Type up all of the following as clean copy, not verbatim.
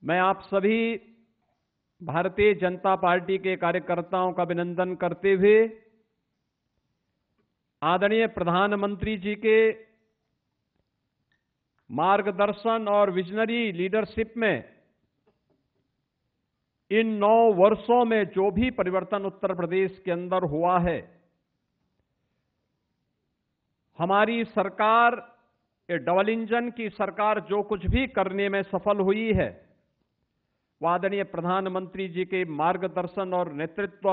मैं आप सभी भारतीय जनता पार्टी के कार्यकर्ताओं का अभिनंदन करते हुए आदरणीय प्रधानमंत्री जी के मार्गदर्शन और विजनरी लीडरशिप में इन 9 वर्षों में जो भी परिवर्तन उत्तर प्रदेश के अंदर हुआ है, हमारी सरकार, ये डबल इंजन की सरकार जो कुछ भी करने में सफल हुई है, वो आदरणीय प्रधानमंत्री जी के मार्गदर्शन और नेतृत्व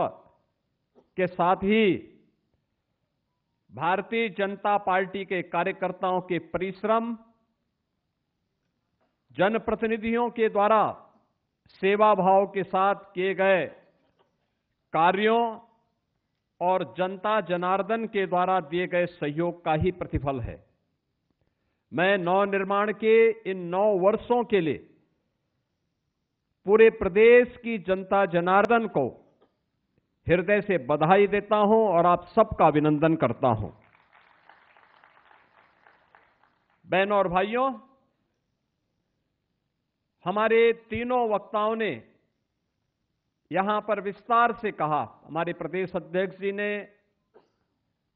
के साथ ही भारतीय जनता पार्टी के कार्यकर्ताओं के परिश्रम, जनप्रतिनिधियों के द्वारा सेवा भाव के साथ किए गए कार्यों और जनता जनार्दन के द्वारा दिए गए सहयोग का ही प्रतिफल है। मैं नवनिर्माण के इन 9 वर्षों के लिए पूरे प्रदेश की जनता जनार्दन को हृदय से बधाई देता हूं और आप सबका अभिनंदन करता हूं। बहनों और भाइयों, हमारे तीनों वक्ताओं ने यहां पर विस्तार से कहा। हमारे प्रदेश अध्यक्ष जी ने,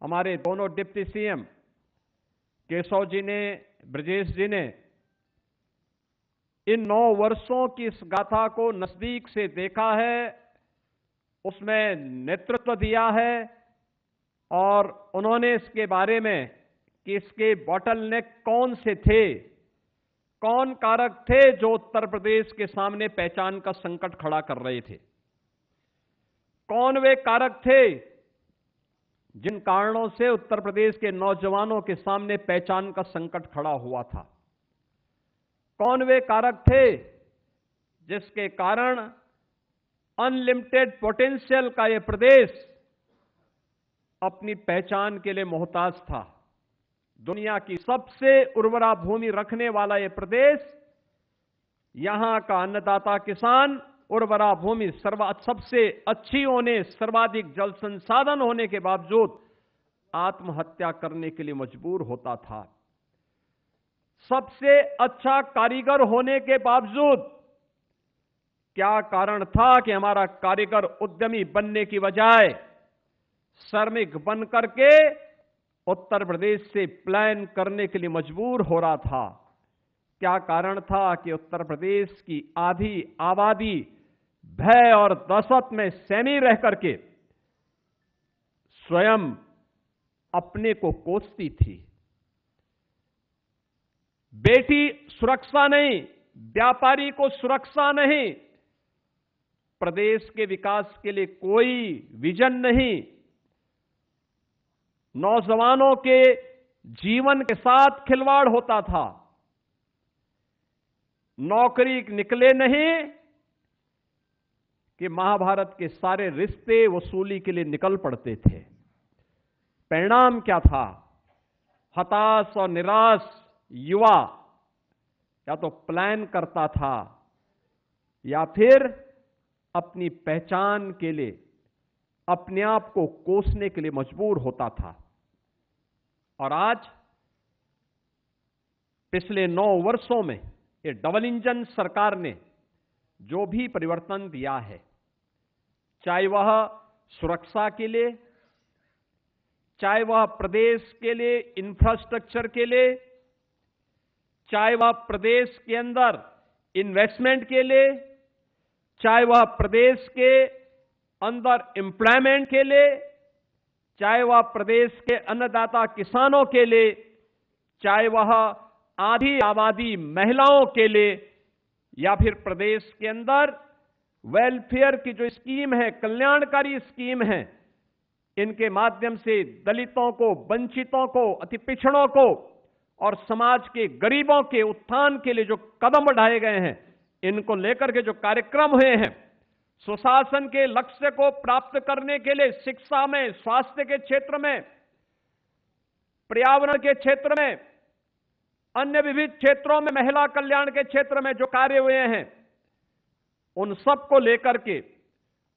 हमारे दोनों डिप्टी सीएम केशव जी ने, ब्रजेश जी ने इन 9 वर्षों की इस गाथा को नजदीक से देखा है, उसमें नेतृत्व दिया है और उन्होंने इसके बारे में कि इसके बॉटलनेक कौन से थे, कौन कारक थे जो उत्तर प्रदेश के सामने पहचान का संकट खड़ा कर रहे थे, कौन वे कारक थे जिन कारणों से उत्तर प्रदेश के नौजवानों के सामने पहचान का संकट खड़ा हुआ था, कौन वे कारक थे जिसके कारण अनलिमिटेड पोटेंशियल का यह प्रदेश अपनी पहचान के लिए मोहताज था। दुनिया की सबसे उर्वरा भूमि रखने वाला यह प्रदेश, यहां का अन्नदाता किसान उर्वरा भूमि सबसे अच्छी होने, सर्वाधिक जल संसाधन होने के बावजूद आत्महत्या करने के लिए मजबूर होता था। सबसे अच्छा कारीगर होने के बावजूद क्या कारण था कि हमारा कारीगर उद्यमी बनने की बजाय श्रमिक बन करके उत्तर प्रदेश से पलायन करने के लिए मजबूर हो रहा था? क्या कारण था कि उत्तर प्रदेश की आधी आबादी भय और दहशत में सहमी रह करके स्वयं अपने को कोसती थी? बेटी सुरक्षा नहीं, व्यापारी को सुरक्षा नहीं, प्रदेश के विकास के लिए कोई विजन नहीं, नौजवानों के जीवन के साथ खिलवाड़ होता था, नौकरी निकले नहीं कि महाभारत के सारे रिश्ते वसूली के लिए निकल पड़ते थे। परिणाम क्या था? हताश और निराश युवा या तो पलायन करता था या फिर अपनी पहचान के लिए अपने आप को कोसने के लिए मजबूर होता था। और आज पिछले 9 वर्षों में ये डबल इंजन सरकार ने जो भी परिवर्तन दिया है, चाहे वह सुरक्षा के लिए, चाहे वह प्रदेश के लिए इंफ्रास्ट्रक्चर के लिए, चाहे वह प्रदेश के अंदर इन्वेस्टमेंट के लिए, चाहे वह प्रदेश के अंदर एम्प्लॉयमेंट के लिए, चाहे वह प्रदेश के अन्नदाता किसानों के लिए, चाहे वह आधी आबादी महिलाओं के लिए, या फिर प्रदेश के अंदर वेलफेयर की जो स्कीम है, कल्याणकारी स्कीम है, इनके माध्यम से दलितों को, वंचितों को, अति पिछड़ों को और समाज के गरीबों के उत्थान के लिए जो कदम बढ़ाए गए हैं, इनको लेकर के जो कार्यक्रम हुए हैं, सुशासन के लक्ष्य को प्राप्त करने के लिए शिक्षा में, स्वास्थ्य के क्षेत्र में, पर्यावरण के क्षेत्र में, अन्य विविध क्षेत्रों में, महिला कल्याण के क्षेत्र में जो कार्य हुए हैं, उन सब को लेकर के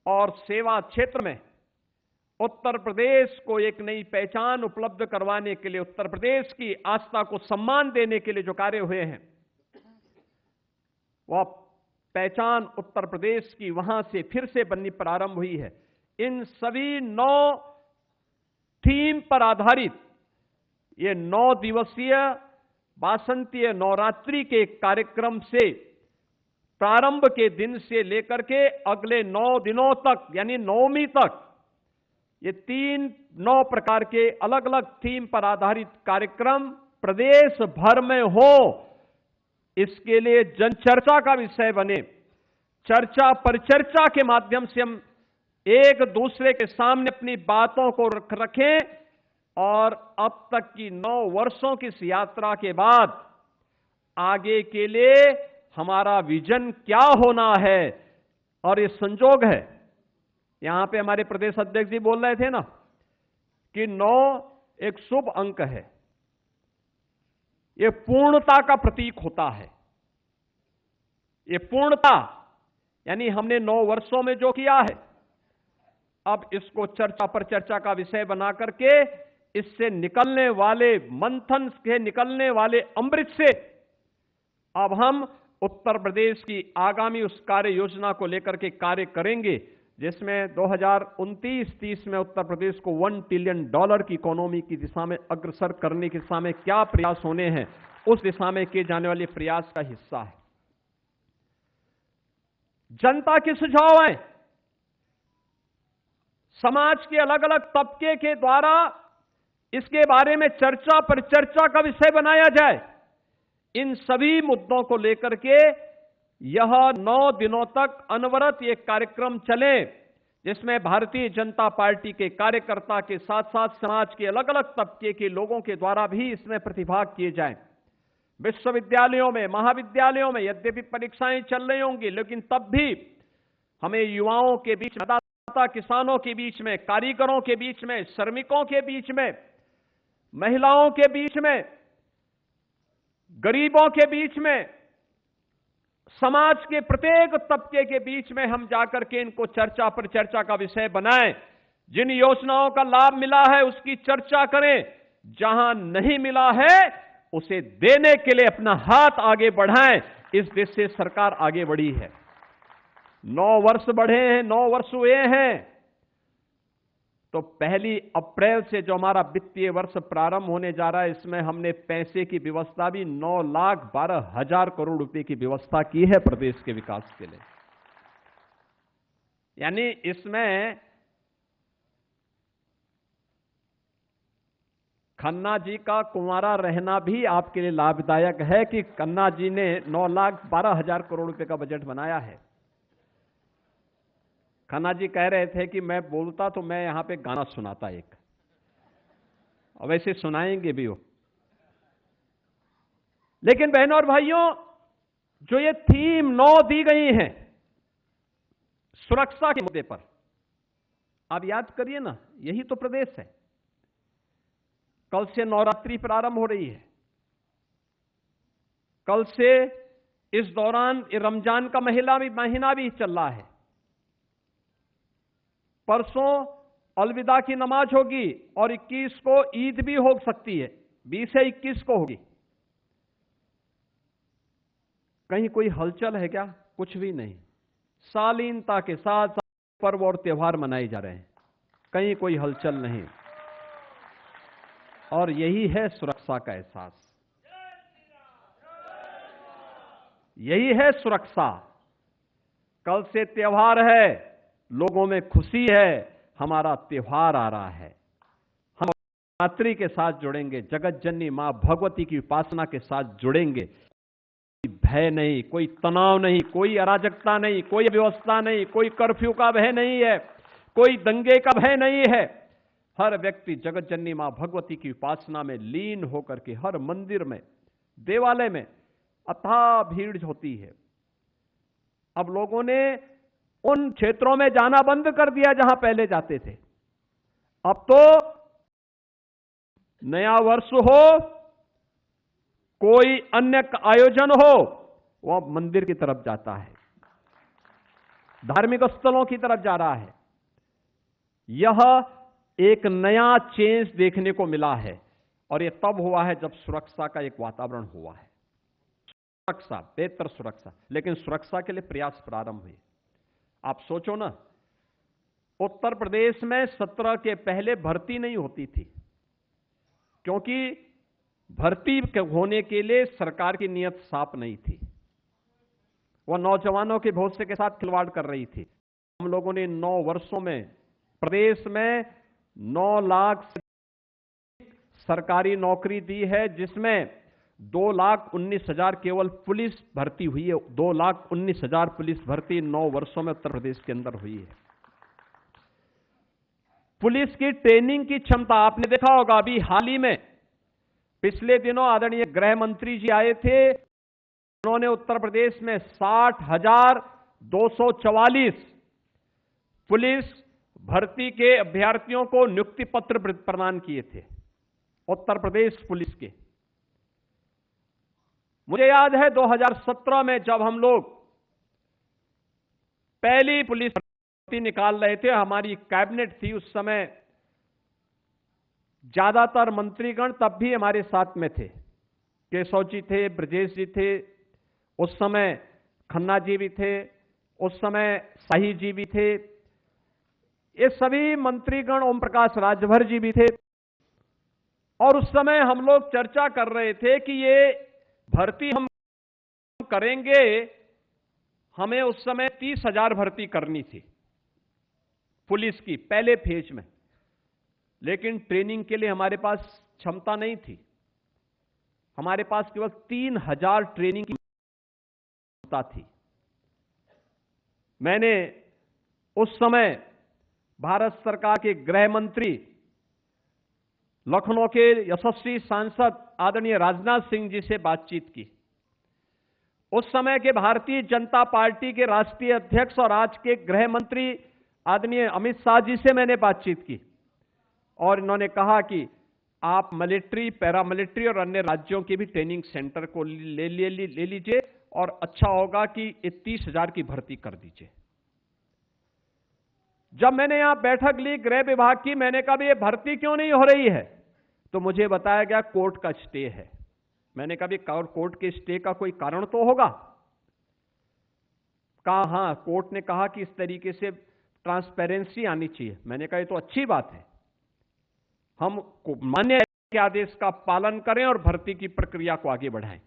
और सेवा क्षेत्र में उत्तर प्रदेश को एक नई पहचान उपलब्ध करवाने के लिए, उत्तर प्रदेश की आस्था को सम्मान देने के लिए जो कार्य हुए हैं, वह पहचान उत्तर प्रदेश की वहां से फिर से बननी प्रारंभ हुई है। इन सभी 9 थीम पर आधारित ये 9 दिवसीय वासंतीय नवरात्रि के कार्यक्रम से प्रारंभ के दिन से लेकर के अगले 9 दिनों तक यानी नवमी तक ये 9 प्रकार के अलग अलग थीम पर आधारित कार्यक्रम प्रदेश भर में हो, इसके लिए जनचर्चा का विषय बने। चर्चा परिचर्चा के माध्यम से हम एक दूसरे के सामने अपनी बातों को रखें और अब तक की 9 वर्षों की इस यात्रा के बाद आगे के लिए हमारा विजन क्या होना है। और ये संजोग है, यहां पे हमारे प्रदेश अध्यक्ष जी बोल रहे थे ना कि 9 एक शुभ अंक है, ये पूर्णता का प्रतीक होता है। ये पूर्णता यानी हमने 9 वर्षों में जो किया है, अब इसको चर्चा पर चर्चा का विषय बना करके इससे निकलने वाले मंथन से निकलने वाले अमृत से अब हम उत्तर प्रदेश की आगामी उस कार्य योजना को लेकर के कार्य करेंगे, जिसमें 2029-30 में उत्तर प्रदेश को $1 ट्रिलियन की इकोनॉमी की दिशा में अग्रसर करने की दिशा में क्या प्रयास होने हैं, उस दिशा में किए जाने वाले प्रयास का हिस्सा है। जनता के सुझाव हैं, समाज के अलग अलग तबके के द्वारा इसके बारे में चर्चा पर चर्चा का विषय बनाया जाए। इन सभी मुद्दों को लेकर के यह 9 दिनों तक अनवरत ये कार्यक्रम चले, जिसमें भारतीय जनता पार्टी के कार्यकर्ता के साथ साथ समाज के अलग अलग तबके के लोगों के द्वारा भी इसमें प्रतिभाग किए जाएं। विश्वविद्यालयों में, महाविद्यालयों में यद्यपि परीक्षाएं चल रही होंगी, लेकिन तब भी हमें युवाओं के बीच, मतदाता किसानों के बीच में, कारीगरों के बीच में, श्रमिकों के बीच में, महिलाओं के बीच में, गरीबों के बीच में, समाज के प्रत्येक तबके के बीच में हम जाकर के इनको चर्चा पर चर्चा का विषय बनाएं। जिन योजनाओं का लाभ मिला है उसकी चर्चा करें, जहां नहीं मिला है उसे देने के लिए अपना हाथ आगे बढ़ाएं। इस देश से सरकार आगे बढ़ी है, 9 वर्ष बढ़े हैं, 9 वर्ष हुए हैं। तो 1 अप्रैल से जो हमारा वित्तीय वर्ष प्रारंभ होने जा रहा है, इसमें हमने पैसे की व्यवस्था भी 9,12,000 करोड़ रुपए की व्यवस्था की है प्रदेश के विकास के लिए। यानी इसमें खन्ना जी का कुंवारा रहना भी आपके लिए लाभदायक है कि खन्ना जी ने 9,12,000 करोड़ रुपए का बजट बनाया है। खन्ना जी कह रहे थे कि मैं बोलता तो मैं यहां पे गाना सुनाता एक, और वैसे सुनाएंगे भी वो। लेकिन बहनों और भाइयों, जो ये थीम 9 दी गई हैं सुरक्षा के मुद्दे पर, आप याद करिए ना, यही तो प्रदेश है। कल से नवरात्रि प्रारंभ हो रही है, कल से इस दौरान रमजान का महीना भी चल रहा है। परसों अलविदा की नमाज होगी और 21 को ईद भी हो सकती है, 20 से 21 को होगी। कहीं कोई हलचल है क्या? कुछ भी नहीं। शालीनता के साथ पर्व और त्योहार मनाए जा रहे हैं, कहीं कोई हलचल नहीं। और यही है सुरक्षा का एहसास, यही है सुरक्षा। कल से त्योहार है, लोगों में खुशी है, हमारा त्योहार आ रहा है। हम नवरात्रि के साथ जुड़ेंगे, जगत जननी मां भगवती की उपासना के साथ जुड़ेंगे। कोई भय नहीं, कोई तनाव नहीं, कोई अराजकता नहीं, कोई व्यवस्था नहीं, कोई कर्फ्यू का भय नहीं है, कोई दंगे का भय नहीं है। हर व्यक्ति जगत जननी मां भगवती की उपासना में लीन होकर के हर मंदिर में, देवालय में अथाह भीड़ होती है। अब लोगों ने उन क्षेत्रों में जाना बंद कर दिया जहां पहले जाते थे। अब तो नया वर्ष हो, कोई अन्य आयोजन हो, वो अब मंदिर की तरफ जाता है, धार्मिक स्थलों की तरफ जा रहा है। यह एक नया चेंज देखने को मिला है, और यह तब हुआ है जब सुरक्षा का एक वातावरण हुआ है। सुरक्षा, बेहतर सुरक्षा, लेकिन सुरक्षा के लिए प्रयास प्रारंभ हुए। आप सोचो ना, उत्तर प्रदेश में 17 के पहले भर्ती नहीं होती थी, क्योंकि भर्ती होने के लिए सरकार की नीयत साफ नहीं थी। वह नौजवानों के भविष्य के साथ खिलवाड़ कर रही थी। हम लोगों ने 9 वर्षों में प्रदेश में 9 लाख सरकारी नौकरी दी है, जिसमें 2,19,000 केवल पुलिस भर्ती हुई है। 2,19,000 पुलिस भर्ती 9 वर्षों में उत्तर प्रदेश के अंदर हुई है। पुलिस की ट्रेनिंग की क्षमता आपने देखा होगा। अभी हाल ही में पिछले दिनों आदरणीय गृह मंत्री जी आए थे, उन्होंने उत्तर प्रदेश में 60,244 पुलिस भर्ती के अभ्यर्थियों को नियुक्ति पत्र प्रदान किए थे, उत्तर प्रदेश पुलिस के। मुझे याद है 2017 में जब हम लोग पहली पुलिस भर्ती निकाल रहे थे, हमारी कैबिनेट थी उस समय, ज्यादातर मंत्रीगण तब भी हमारे साथ में थे। केशव जी थे, ब्रजेश जी थे, उस समय खन्ना जी भी थे, उस समय शाही जी भी थे, ये सभी मंत्रीगण, ओम प्रकाश राजभर जी भी थे। और उस समय हम लोग चर्चा कर रहे थे कि ये भर्ती हम करेंगे, हमें उस समय 30,000 भर्ती करनी थी पुलिस की पहले फेज में, लेकिन ट्रेनिंग के लिए हमारे पास क्षमता नहीं थी। हमारे पास केवल 3,000 ट्रेनिंग की क्षमता थी। मैंने उस समय भारत सरकार के गृह मंत्री, लखनऊ के यशस्वी सांसद आदरणीय राजनाथ सिंह जी से बातचीत की। उस समय के भारतीय जनता पार्टी के राष्ट्रीय अध्यक्ष और आज के गृह मंत्री आदरणीय अमित शाह जी से मैंने बातचीत की, और इन्होंने कहा कि आप मिलिट्री, पैरामिलिट्री और अन्य राज्यों के भी ट्रेनिंग सेंटर को ले लीजिए, और अच्छा होगा कि 30,000 की भर्ती कर दीजिए। जब मैंने यहां बैठक ली गृह विभाग की, मैंने कहा ये भर्ती क्यों नहीं हो रही है, तो मुझे बताया गया कोर्ट का स्टे है। मैंने कहा कोर्ट के स्टे का कोई कारण तो होगा। कहा हां, कोर्ट ने कहा कि इस तरीके से ट्रांसपेरेंसी आनी चाहिए। मैंने कहा ये तो अच्छी बात है, हम मान्य के आदेश का पालन करें और भर्ती की प्रक्रिया को आगे बढ़ाएं।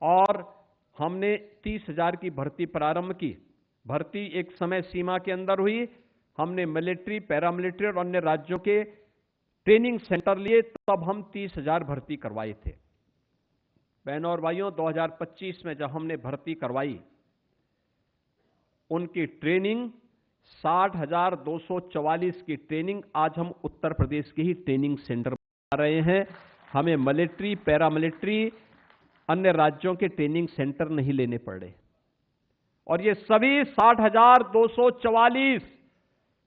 और हमने 30,000 की भर्ती प्रारंभ की। भर्ती एक समय सीमा के अंदर हुई। हमने मिलिट्री, पैरामिलिट्री और अन्य राज्यों के ट्रेनिंग सेंटर लिए, तब हम 30,000 भर्ती करवाए थे। बहनों और भाइयों, 2025 में जब हमने भर्ती करवाई, उनकी ट्रेनिंग 60,244 की ट्रेनिंग आज हम उत्तर प्रदेश के ही ट्रेनिंग सेंटर बना रहे हैं। हमें मिलिट्री, पैरामिलिट्री, अन्य राज्यों के ट्रेनिंग सेंटर नहीं लेने पड़े। और ये सभी 60,244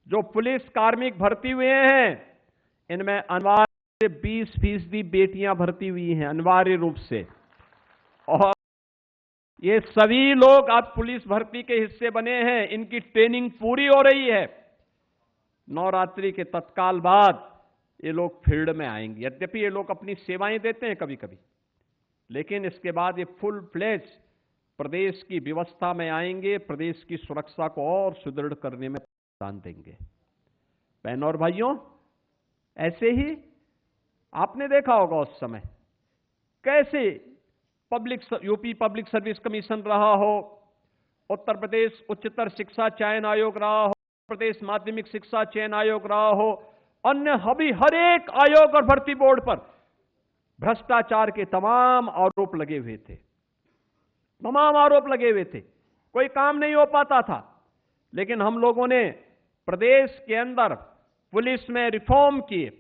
जो पुलिस कार्मिक भर्ती हुए हैं, इनमें अनिवार्य 20% बेटियां भर्ती हुई हैं, अनिवार्य रूप से। और ये सभी लोग आज पुलिस भर्ती के हिस्से बने हैं। इनकी ट्रेनिंग पूरी हो रही है। नवरात्रि के तत्काल बाद ये लोग फील्ड में आएंगे। यद्यपि ये लोग अपनी सेवाएं देते हैं कभी कभी, लेकिन इसके बाद ये फुल फ्लेज प्रदेश की व्यवस्था में आएंगे, प्रदेश की सुरक्षा को और सुदृढ़ करने में योगदान देंगे। बहनों और भाइयों, ऐसे ही आपने देखा होगा उस समय कैसे यूपी पब्लिक सर्विस कमीशन रहा हो, उत्तर प्रदेश उच्चतर शिक्षा चयन आयोग रहा हो, प्रदेश माध्यमिक शिक्षा चयन आयोग रहा हो, अन्य हर एक आयोग और भर्ती बोर्ड पर भ्रष्टाचार के तमाम आरोप लगे हुए थे। तमाम आरोप लगे हुए थे, कोई काम नहीं हो पाता था। लेकिन हम लोगों ने प्रदेश के अंदर पुलिस में रिफॉर्म किए,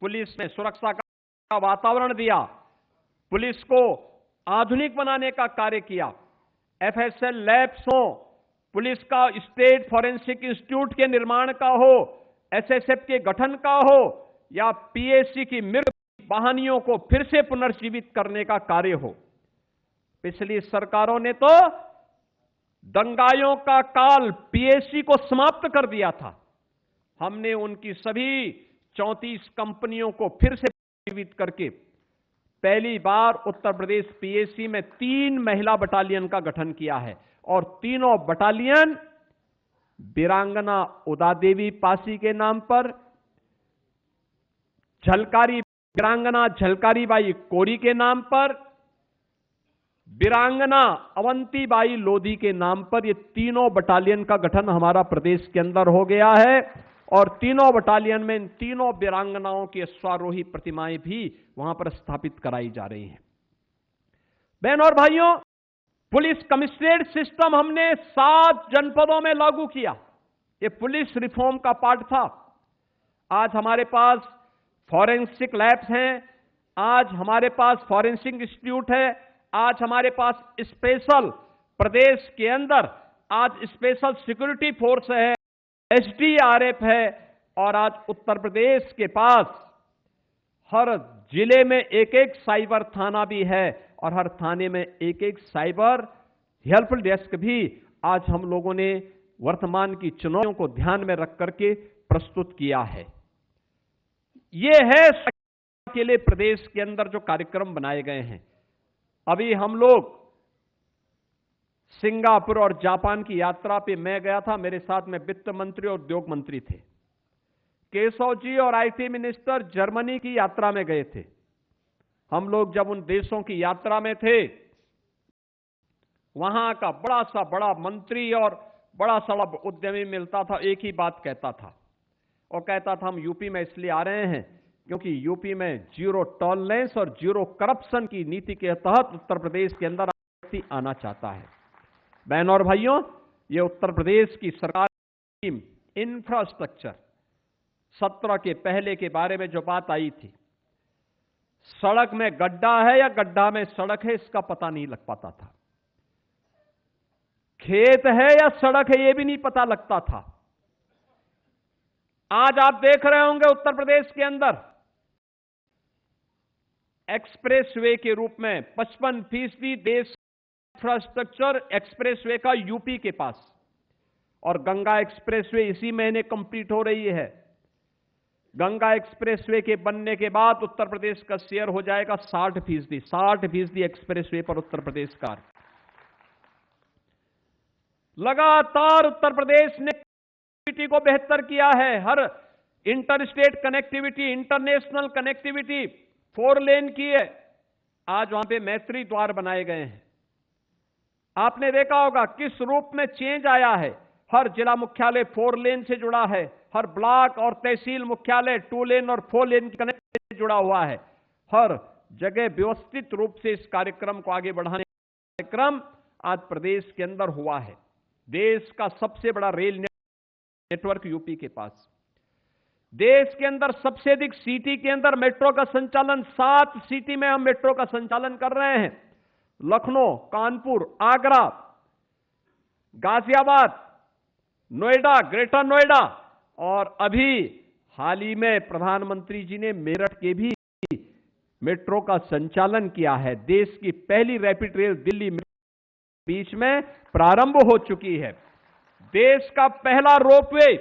पुलिस में सुरक्षा का वातावरण दिया, पुलिस को आधुनिक बनाने का कार्य किया। एफएसएल लैब्स हो, पुलिस का स्टेट फॉरेंसिक इंस्टीट्यूट के निर्माण का हो, एसएसएफ के गठन का हो, या पीएससी की मृत वाहिनियों को फिर से पुनर्जीवित करने का कार्य हो। पिछली सरकारों ने तो दंगाइयों का काल पीएससी को समाप्त कर दिया था। हमने उनकी सभी 34 कंपनियों को फिर से जीवित करके पहली बार उत्तर प्रदेश पीएसी में 3 महिला बटालियन का गठन किया है और तीनों बटालियन वीरांगना उदा देवी पासी के नाम पर, वीरांगना झलकारीबाई कोरी के नाम पर, वीरांगना अवंतीबाई लोधी के नाम पर, ये तीनों बटालियन का गठन हमारा प्रदेश के अंदर हो गया है और तीनों बटालियन में इन तीनों वीरांगनाओं की अश्वारोही प्रतिमाएं भी वहां पर स्थापित कराई जा रही हैं। बहन और भाइयों, पुलिस कमिश्नरेट सिस्टम हमने 7 जनपदों में लागू किया। ये पुलिस रिफॉर्म का पार्ट था। आज हमारे पास फॉरेंसिक लैब्स हैं, आज हमारे पास फॉरेंसिक इंस्टीट्यूट है, आज हमारे पास स्पेशल प्रदेश के अंदर आज स्पेशल सिक्योरिटी फोर्स है, एसडीआरएफ है और आज उत्तर प्रदेश के पास हर जिले में एक साइबर थाना भी है और हर थाने में एक साइबर हेल्प डेस्क भी आज हम लोगों ने वर्तमान की चुनौतियों को ध्यान में रख करके प्रस्तुत किया है। ये है के लिए प्रदेश के अंदर जो कार्यक्रम बनाए गए हैं। अभी हम लोग सिंगापुर और जापान की यात्रा पे मैं गया था, मेरे साथ में वित्त मंत्री और उद्योग मंत्री थे। केशव जी और आईटी मिनिस्टर जर्मनी की यात्रा में गए थे। हम लोग जब उन देशों की यात्रा में थे, वहां का बड़ा मंत्री और बड़ा सा उद्यमी मिलता था, एक ही बात कहता था और कहता था हम यूपी में इसलिए आ रहे हैं क्योंकि यूपी में जीरो टॉलरेंस और जीरो करप्शन की नीति के तहत उत्तर प्रदेश के अंदर व्यक्ति आना चाहता है। बहनों और भाइयों, ये उत्तर प्रदेश की सरकार की इंफ्रास्ट्रक्चर 17 के पहले के बारे में जो बात आई थी, सड़क में गड्ढा है या गड्ढा में सड़क है इसका पता नहीं लग पाता था, खेत है या सड़क है ये भी नहीं पता लगता था। आज आप देख रहे होंगे उत्तर प्रदेश के अंदर एक्सप्रेसवे के रूप में 55% देश इंफ्रास्ट्रक्चर एक्सप्रेसवे का यूपी के पास, और गंगा एक्सप्रेसवे इसी महीने कंप्लीट हो रही है। गंगा एक्सप्रेसवे के बनने के बाद उत्तर प्रदेश का शेयर हो जाएगा 60% एक्सप्रेसवे पर उत्तर प्रदेश का। लगातार उत्तर प्रदेश ने कनेक्टिविटी को बेहतर किया है। हर interstate connectivity, international connectivity 4 lane की है। आज वहां पे मैत्री द्वार बनाए गए हैं। आपने देखा होगा किस रूप में चेंज आया है। हर जिला मुख्यालय 4 लेन से जुड़ा है, हर ब्लॉक और तहसील मुख्यालय 2 लेन और 4 लेन की कनेक्टिविटी से जुड़ा हुआ है। हर जगह व्यवस्थित रूप से इस कार्यक्रम को आगे बढ़ाने का कार्यक्रम आज प्रदेश के अंदर हुआ है। देश का सबसे बड़ा रेल नेटवर्क यूपी के पास, देश के अंदर सबसे अधिक सिटी के अंदर मेट्रो का संचालन, 7 सिटी में हम मेट्रो का संचालन कर रहे हैं। लखनऊ, कानपुर, आगरा, गाजियाबाद, नोएडा, ग्रेटर नोएडा और अभी हाल ही में प्रधानमंत्री जी ने मेरठ के भी मेट्रो का संचालन किया है। देश की पहली रैपिड रेल दिल्ली बीच में प्रारंभ हो चुकी है। देश का पहला रोपवे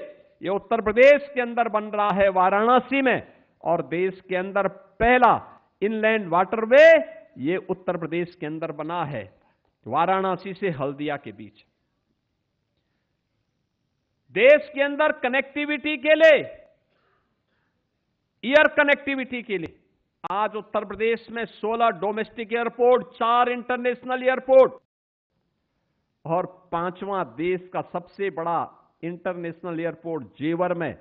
ये उत्तर प्रदेश के अंदर बन रहा है वाराणसी में, और देश के अंदर पहला इनलैंड वाटरवे ये उत्तर प्रदेश के अंदर बना है वाराणसी से हल्दिया के बीच। देश के अंदर कनेक्टिविटी के लिए, एयर कनेक्टिविटी के लिए आज उत्तर प्रदेश में 16 डोमेस्टिक एयरपोर्ट, 4 इंटरनेशनल एयरपोर्ट और 5वां देश का सबसे बड़ा इंटरनेशनल एयरपोर्ट जेवर में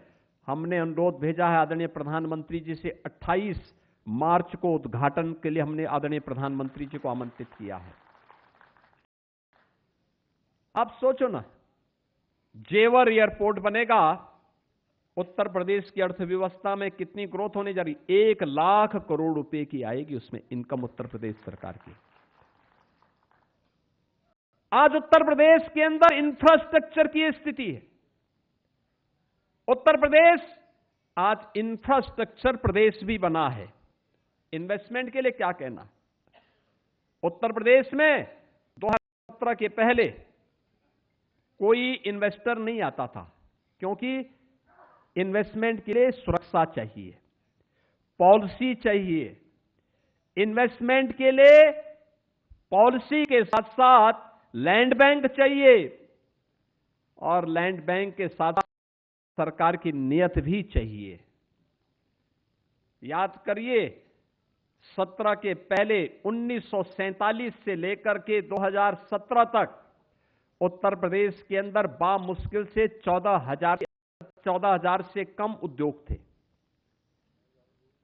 हमने अनुरोध भेजा है आदरणीय प्रधानमंत्री जी से। 28 मार्च को उद्घाटन के लिए हमने आदरणीय प्रधानमंत्री जी को आमंत्रित किया है। आप सोचो ना, जेवर एयरपोर्ट बनेगा, उत्तर प्रदेश की अर्थव्यवस्था में कितनी ग्रोथ होने जा रही। 1 लाख करोड़ रुपए की आएगी उसमें इनकम उत्तर प्रदेश सरकार की। आज उत्तर प्रदेश के अंदर इंफ्रास्ट्रक्चर की स्थिति है। उत्तर प्रदेश आज इंफ्रास्ट्रक्चर प्रदेश भी बना है। इन्वेस्टमेंट के लिए क्या कहना। उत्तर प्रदेश में 2017 के पहले कोई इन्वेस्टर नहीं आता था, क्योंकि इन्वेस्टमेंट के लिए सुरक्षा चाहिए, पॉलिसी चाहिए, इन्वेस्टमेंट के लिए पॉलिसी के साथ साथ लैंड बैंक चाहिए और लैंड बैंक के साथ सरकार की नीयत भी चाहिए। याद करिए 17 के पहले 1947 से लेकर के 2017 तक उत्तर प्रदेश के अंदर बामुश्किल से 14,000 से कम उद्योग थे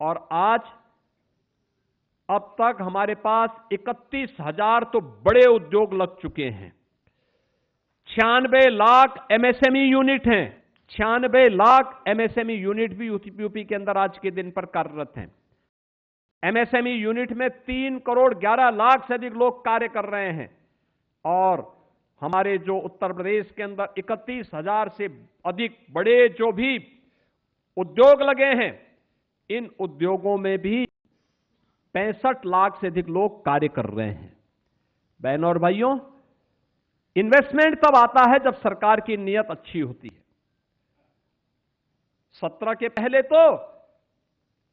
और आज अब तक हमारे पास 31,000 तो बड़े उद्योग लग चुके हैं। 96 लाख एमएसएमई यूनिट हैं। 96 लाख एमएसएमई यूनिट भी यूपी के अंदर आज के दिन पर कार्यरत हैं। एमएसएमई यूनिट में 3 करोड़ 11 लाख से अधिक लोग कार्य कर रहे हैं और हमारे जो उत्तर प्रदेश के अंदर 31,000 से अधिक बड़े जो भी उद्योग लगे हैं, इन उद्योगों में भी 65 लाख से अधिक लोग कार्य कर रहे हैं। बहनों और भाइयों, इन्वेस्टमेंट तब आता है जब सरकार की नीयत अच्छी होती है। 17 के पहले तो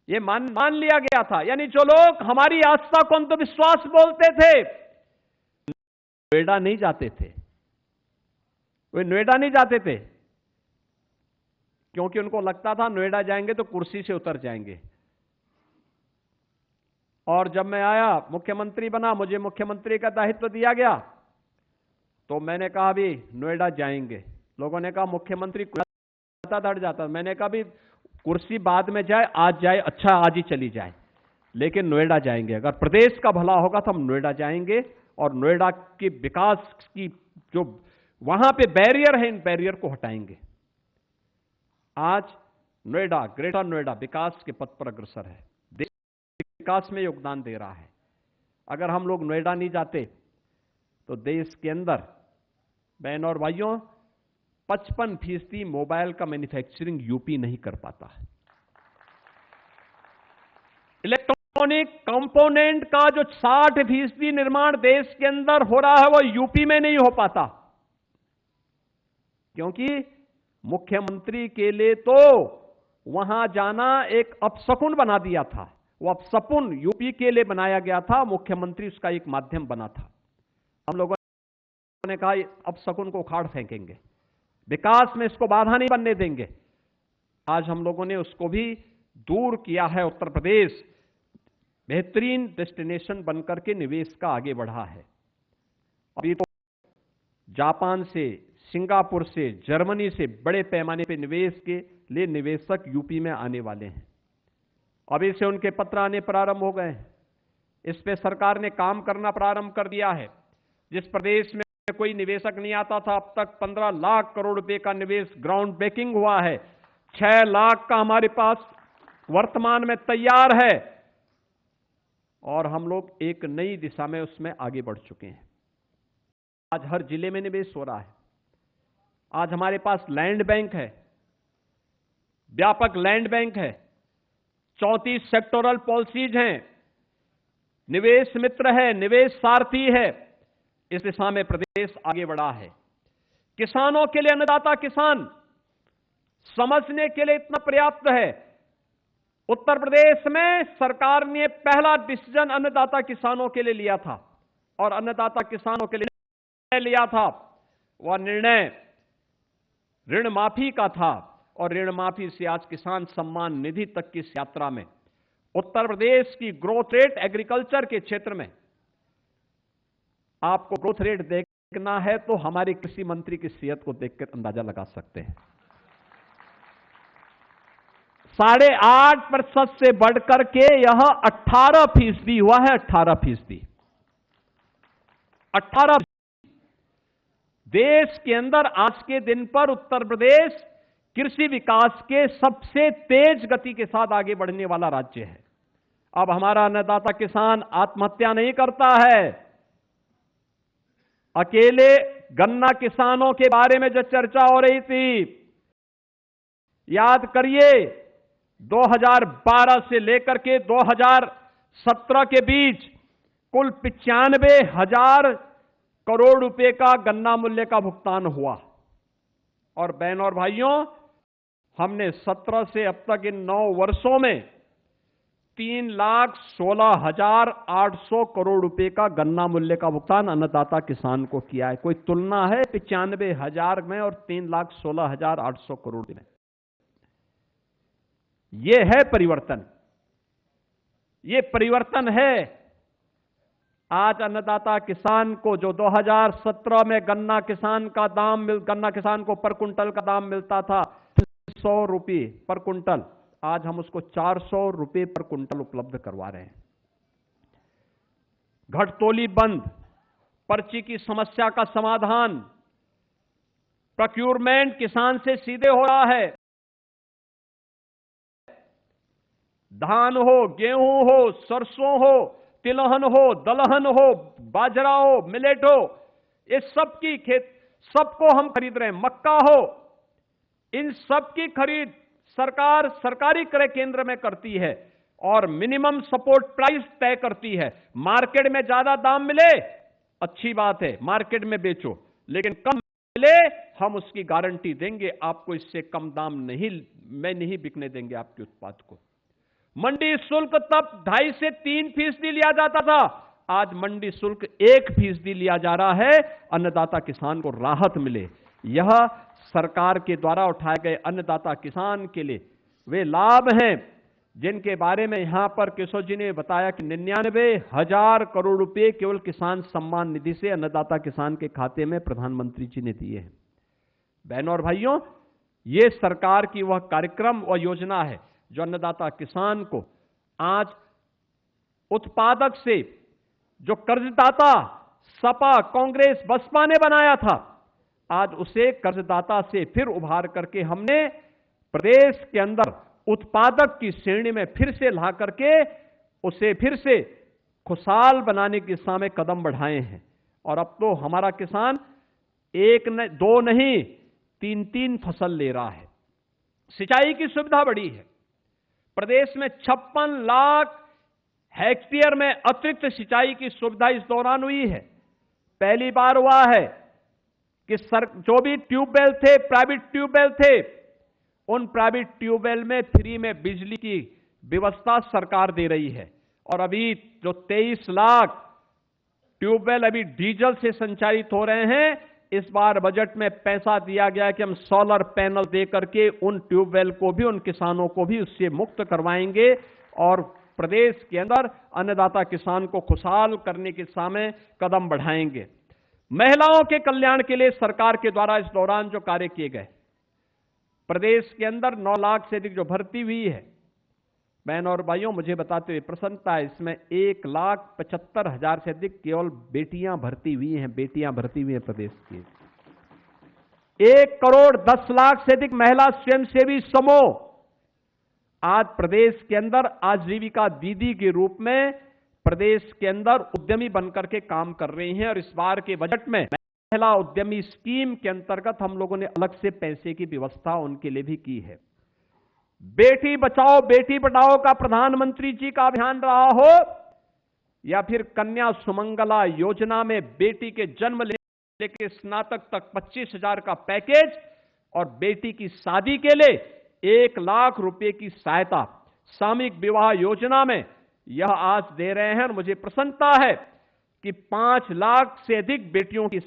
ये मान लिया गया था, यानी जो लोग हमारी आस्था को अंधविश्वास बोलते थे नोएडा नहीं जाते थे। वे नोएडा नहीं जाते थे क्योंकि उनको लगता था नोएडा जाएंगे तो कुर्सी से उतर जाएंगे। और जब मैं आया, मुख्यमंत्री बना, मुझे मुख्यमंत्री का दायित्व दिया गया, तो मैंने कहा भी नोएडा जाएंगे। लोगों ने कहा मुख्यमंत्री धड़ जाता। मैंने कहा भी कुर्सी बाद में जाए, आज जाए, अच्छा आज ही चली जाए, लेकिन नोएडा जाएंगे। अगर प्रदेश का भला होगा तो हम नोएडा जाएंगे और नोएडा के विकास की जो वहां पे बैरियर है, इन बैरियर को हटाएंगे। आज नोएडा, ग्रेटर नोएडा विकास के पथ पर अग्रसर है, देश विकास में योगदान दे रहा है। अगर हम लोग नोएडा नहीं जाते तो देश के अंदर, बहनों और भाइयों, 55% मोबाइल का मैन्युफैक्चरिंग यूपी नहीं कर पाता है। इलेक्ट्रॉनिक कंपोनेंट का जो 60% निर्माण देश के अंदर हो रहा है वो यूपी में नहीं हो पाता, क्योंकि मुख्यमंत्री के लिए तो वहां जाना एक अपशकुन बना दिया था। वो अपशकुन यूपी के लिए बनाया गया था, मुख्यमंत्री उसका एक माध्यम बना था। हम लोगों ने कहा अपशकुन को उखाड़ फेंकेंगे, विकास में इसको बाधा नहीं बनने देंगे। आज हम लोगों ने उसको भी दूर किया है। उत्तर प्रदेश बेहतरीन डेस्टिनेशन बनकर के निवेश का आगे बढ़ा है। अभी तो जापान से, सिंगापुर से, जर्मनी से बड़े पैमाने पे निवेश के लिए निवेशक यूपी में आने वाले हैं। अभी से उनके पत्र आने प्रारंभ हो गए हैं। इस पे सरकार ने काम करना प्रारंभ कर दिया है। जिस प्रदेश में कोई निवेशक नहीं आता था, अब तक 15 लाख करोड़ रुपए का निवेश ग्राउंड ब्रेकिंग हुआ है। 6 लाख का हमारे पास वर्तमान में तैयार है और हम लोग एक नई दिशा में उसमें आगे बढ़ चुके हैं। आज हर जिले में निवेश हो रहा है। आज हमारे पास लैंड बैंक है, व्यापक लैंड बैंक है, 34 सेक्टोरल पॉलिसीज हैं, निवेश मित्र है, निवेश सारथी है। इस दिशा में प्रदेश आगे बढ़ा है। किसानों के लिए अन्नदाता किसान समझने के लिए इतना पर्याप्त है। उत्तर प्रदेश में सरकार ने पहला डिसीजन अन्नदाता किसानों के लिए लिया था और अन्नदाता किसानों के लिए लिया था वह निर्णय ऋण माफी का था और ऋण माफी से आज किसान सम्मान निधि तक की इस यात्रा में उत्तर प्रदेश की ग्रोथ रेट एग्रीकल्चर के क्षेत्र में, आपको ग्रोथ रेट देखना है तो हमारे कृषि मंत्री की सेहत को देखकर अंदाजा लगा सकते हैं। 8.5% से बढ़कर के यह 18% हुआ है। 18% देश के अंदर आज के दिन पर उत्तर प्रदेश कृषि विकास के सबसे तेज गति के साथ आगे बढ़ने वाला राज्य है। अब हमारा अन्नदाता किसान आत्महत्या नहीं करता है। अकेले गन्ना किसानों के बारे में जो चर्चा हो रही थी, याद करिए 2012 से लेकर के 2017 के बीच कुल 95,000 करोड़ रुपए का गन्ना मूल्य का भुगतान हुआ। और बहनों और भाइयों, हमने 17 से अब तक इन 9 वर्षों में 3,16,800 करोड़ रुपए का गन्ना मूल्य का भुगतान अन्नदाता किसान को किया है। कोई तुलना है 95,000 में और 3,16,800 करोड़ में? यह है परिवर्तन, ये परिवर्तन है। आज अन्नदाता किसान को जो 2017 में गन्ना किसान को पर कुंटल का दाम मिलता था 100 रुपये पर कुंटल, आज हम उसको 400 रुपये पर कुंटल उपलब्ध करवा रहे हैं। घटतोली बंद, पर्ची की समस्या का समाधान, प्रोक्यूरमेंट किसान से सीधे हो रहा है। धान हो, गेहूं हो, सरसों हो, तिलहन हो, दलहन हो, बाजरा हो, मिलेट हो, ये सबकी सबको हम खरीद रहे हैं। मक्का हो, इन सबकी खरीद सरकार सरकारी क्रय केंद्र में करती है और मिनिमम सपोर्ट प्राइस तय करती है। मार्केट में ज्यादा दाम मिले अच्छी बात है, मार्केट में बेचो, लेकिन कम मिले हम उसकी गारंटी देंगे, आपको इससे कम दाम नहीं बिकने देंगे आपके उत्पाद को। मंडी शुल्क तब 2.5 से 3% लिया जाता था, आज मंडी शुल्क 1% लिया जा रहा है। अन्नदाता किसान को राहत मिले, यह सरकार के द्वारा उठाए गए अन्नदाता किसान के लिए वे लाभ हैं जिनके बारे में यहां पर केशव जी ने बताया कि 99,000 करोड़ रुपए केवल किसान सम्मान निधि से अन्नदाता किसान के खाते में प्रधानमंत्री जी ने दिए हैं। बहनों और भाइयों, ये सरकार की वह कार्यक्रम और योजना है जो अन्नदाता किसान को आज उत्पादक से, जो कर्जदाता सपा, कांग्रेस, बसपा ने बनाया था, आज उसे कर्जदाता से फिर उभार करके हमने प्रदेश के अंदर उत्पादक की श्रेणी में फिर से ला करके उसे फिर से खुशहाल बनाने की दिशा में कदम बढ़ाए हैं। और अब तो हमारा किसान 1-2 नहीं 3-3 फसल ले रहा है। सिंचाई की सुविधा बढ़ी है। प्रदेश में 56 लाख हेक्टेयर में अतिरिक्त सिंचाई की सुविधा इस दौरान हुई है। पहली बार हुआ है कि जो भी ट्यूबवेल थे, प्राइवेट ट्यूबवेल थे, उन प्राइवेट ट्यूबवेल में फ्री में बिजली की व्यवस्था सरकार दे रही है। और अभी जो 23 लाख ट्यूबवेल अभी डीजल से संचालित हो रहे हैं, इस बार बजट में पैसा दिया गया कि हम सोलर पैनल दे करके उन ट्यूबवेल को भी, उन किसानों को भी उससे मुक्त करवाएंगे और प्रदेश के अंदर अन्नदाता किसान को खुशहाल करने के सामने कदम बढ़ाएंगे। महिलाओं के कल्याण के लिए सरकार के द्वारा इस दौरान जो कार्य किए गए, प्रदेश के अंदर 9 लाख से अधिक जो भर्ती हुई है, बहनों और भाइयों, मुझे बताते हुए प्रसन्नता है, इसमें 1,75,000 से अधिक केवल बेटियां भर्ती हुई हैं। बेटियां भर्ती हुई हैं प्रदेश की। 1,10,00,000 से अधिक महिला स्वयंसेवी समूह आज प्रदेश के अंदर आजीविका दीदी के रूप में प्रदेश के अंदर उद्यमी बनकर के काम कर रही हैं। और इस बार के बजट में महिला उद्यमी स्कीम के अंतर्गत हम लोगों ने अलग से पैसे की व्यवस्था उनके लिए भी की है। बेटी बचाओ बेटी पढ़ाओ का प्रधानमंत्री जी का अभियान रहा हो या फिर कन्या सुमंगला योजना में बेटी के जन्म लेके स्नातक तक 25,000 का पैकेज और बेटी की शादी के लिए 1 लाख रुपए की सहायता, सामूहिक विवाह योजना में यह आज दे रहे हैं। और मुझे प्रसन्नता है कि 5 लाख से अधिक बेटियों की